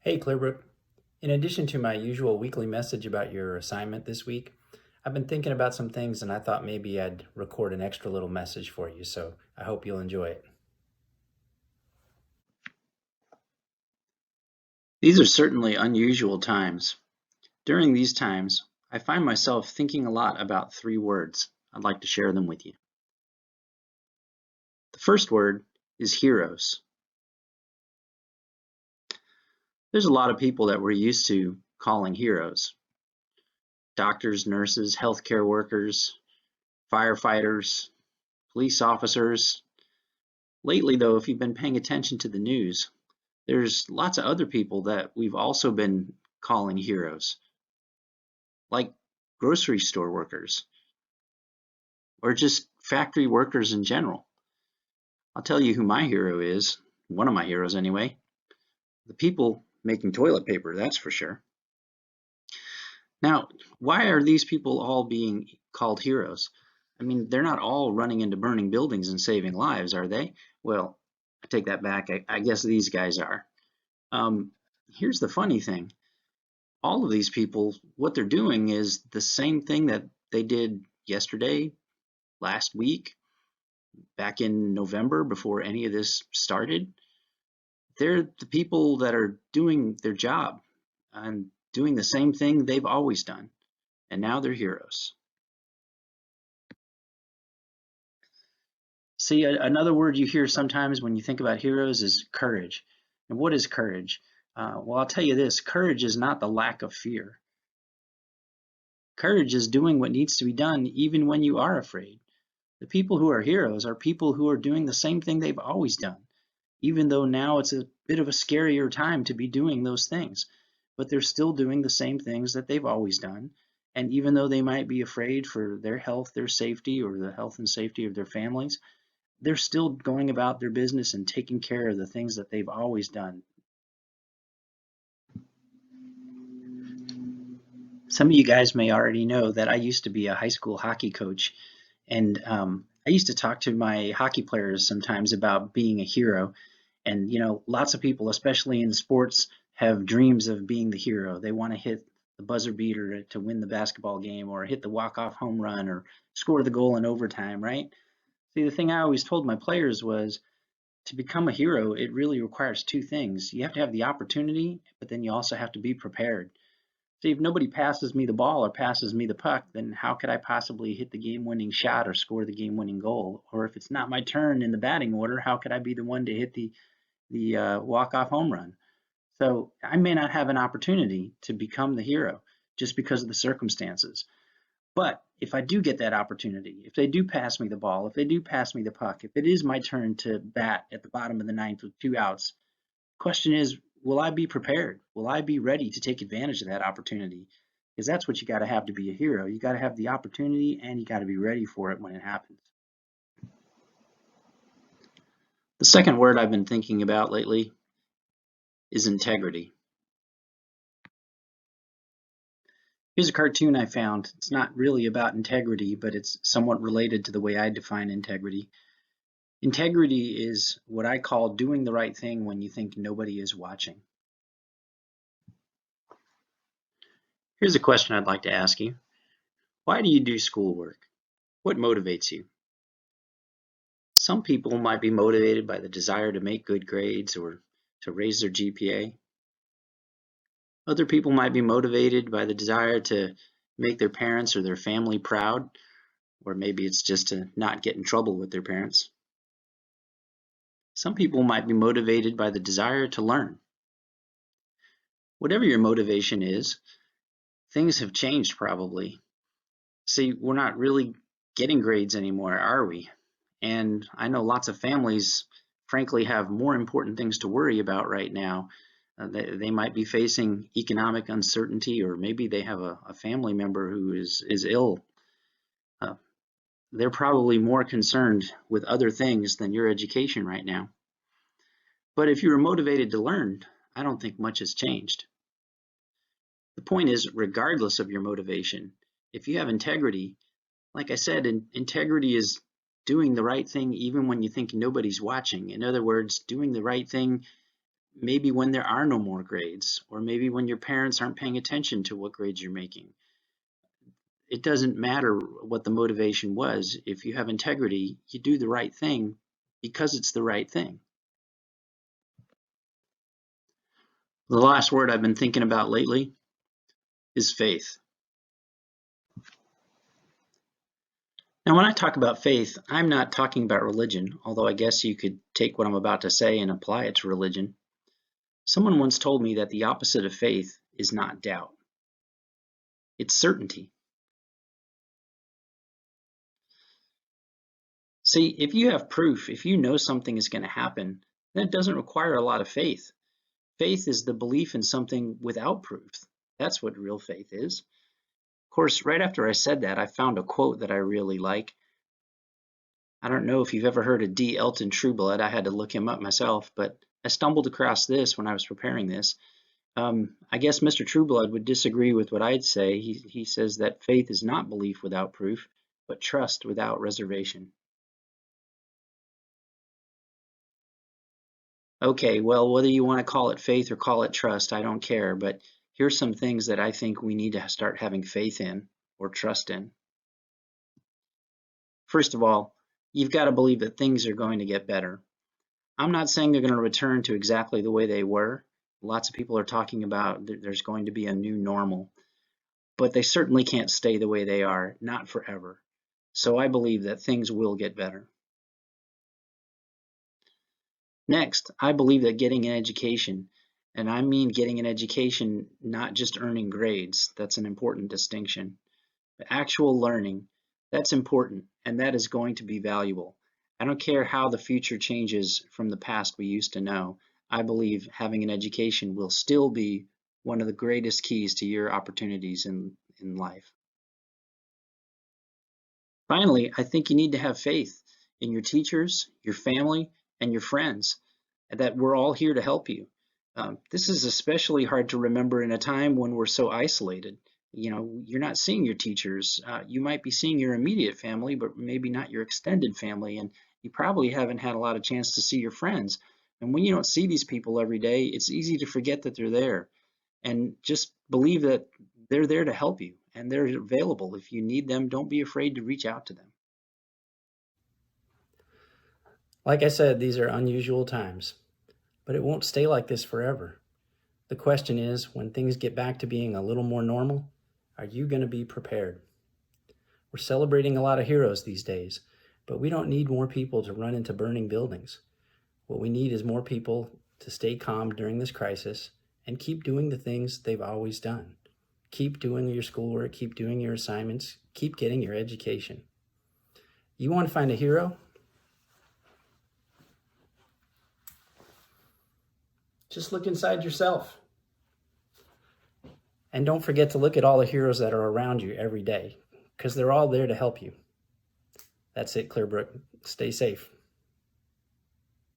Hey Clearbrook, in addition to my usual weekly message about your assignment this week, I've been thinking about some things and I thought maybe I'd record an extra little message for you, so I hope you'll enjoy it. These are certainly unusual times. During these times, I find myself thinking a lot about three words. I'd like to share them with you. The first word is heroes. There's a lot of people that we're used to calling heroes. Doctors, nurses, healthcare workers, firefighters, police officers. Lately, though, if you've been paying attention to the news, there's lots of other people that we've also been calling heroes, like grocery store workers or just factory workers in general. I'll tell you who my hero is, one of my heroes anyway. The people making toilet paper, that's for sure. Now, why are these people all being called heroes? I mean, they're not all running into burning buildings and saving lives, are they? Well, I take that back. I guess these guys are. Um, Here's the funny thing. All of these people, what they're doing is the same thing that they did yesterday, last week, back in November before any of this started. They're the people that are doing their job and doing the same thing they've always done, and now they're heroes. See, another word you hear sometimes when you think about heroes is courage. And what is courage? Well, I'll tell you this, courage is not the lack of fear. Courage is doing what needs to be done even when you are afraid. The people who are heroes are people who are doing the same thing they've always done, even though now it's a bit of a scarier time to be doing those things. But they're still doing the same things that they've always done. And even though they might be afraid for their health, their safety, or the health and safety of their families, they're still going about their business and taking care of the things that they've always done. Some of you guys may already know that I used to be a high school hockey coach, and I used to talk to my hockey players sometimes about being a hero. And lots of people, especially in sports, have dreams of being the hero. They want to hit the buzzer beater to win the basketball game, or hit the walk-off home run, or score the goal in overtime, right? See, the thing I always told my players was to become a hero, it really requires two things. You have to have the opportunity, but then you also have to be prepared. See, if nobody passes me the ball or passes me the puck, then how could I possibly hit the game-winning shot or score the game-winning goal? Or if it's not my turn in the batting order, how could I be the one to hit the walk-off home run? So I may not have an opportunity to become the hero just because of the circumstances. But if I do get that opportunity, if they do pass me the ball, if they do pass me the puck, if it is my turn to bat at the bottom of the ninth with 2 outs, question is, will I be prepared? Will I be ready to take advantage of that opportunity? Because that's what you got to have be a hero. You got to have the opportunity and you got to be ready for it when it happens. The second word I've been thinking about lately is integrity. Here's a cartoon I found. It's not really about integrity, but it's somewhat related to the way I define integrity. Integrity is what I call doing the right thing when you think nobody is watching. Here's a question I'd like to ask you. Why do you do schoolwork? What motivates you? Some people might be motivated by the desire to make good grades or to raise their GPA. Other people might be motivated by the desire to make their parents or their family proud, or maybe it's just to not get in trouble with their parents. Some people might be motivated by the desire to learn. Whatever your motivation is, things have changed probably. See, we're not really getting grades anymore, are we? And I know lots of families, frankly, have more important things to worry about right now. They might be facing economic uncertainty, or maybe they have a family member who is ill. Uh, they're probably more concerned with other things than your education right now. But if you were motivated to learn, I don't think much has changed. The point is, regardless of your motivation, if you have integrity, like I said, integrity is doing the right thing even when you think nobody's watching. In other words, doing the right thing maybe when there are no more grades, or maybe when your parents aren't paying attention to what grades you're making. It doesn't matter what the motivation was. If you have integrity, you do the right thing because it's the right thing. The last word I've been thinking about lately is faith. Now, when I talk about faith, I'm not talking about religion, although I guess you could take what I'm about to say and apply it to religion. Someone once told me that the opposite of faith is not doubt. It's certainty. See, if you have proof, if you know something is going to happen, then it doesn't require a lot of faith. Faith is the belief in something without proof. That's what real faith is. Of course, right after I said that, I found a quote that I really like. I don't know if you've ever heard of D. Elton Trueblood. I had to look him up myself, but I stumbled across this when I was preparing this. I guess Mr. Trueblood would disagree with what I'd say. He says that faith is not belief without proof, but trust without reservation. Okay, well, whether you want to call it faith or call it trust, I don't care, but here's some things that I think we need to start having faith in or trust in. First of all, you've got to believe that things are going to get better. I'm not saying they're going to return to exactly the way they were. Lots of people are talking about there's going to be a new normal, but they certainly can't stay the way they are, not forever. So I believe that things will get better. Next, I believe that getting an education, and I mean getting an education, not just earning grades, that's an important distinction, but actual learning, that's important, and that is going to be valuable. I don't care how the future changes from the past we used to know. I believe having an education will still be one of the greatest keys to your opportunities in life. Finally, I think you need to have faith in your teachers, your family, and your friends, that we're all here to help you. This is especially hard to remember in a time when we're so isolated. You know, you're not seeing your teachers. You might be seeing your immediate family, but maybe not your extended family, and you probably haven't had a lot of chance to see your friends. And when you don't see these people every day, it's easy to forget that they're there. And just believe that they're there to help you and they're available. If you need them, don't be afraid to reach out to them. Like I said, these are unusual times, but it won't stay like this forever. The question is, when things get back to being a little more normal, are you going to be prepared? We're celebrating a lot of heroes these days, but we don't need more people to run into burning buildings. What we need is more people to stay calm during this crisis and keep doing the things they've always done. Keep doing your schoolwork, keep doing your assignments, keep getting your education. You want to find a hero? Just look inside yourself. And don't forget to look at all the heroes that are around you every day, because they're all there to help you. That's it, Clearbrook. Stay safe.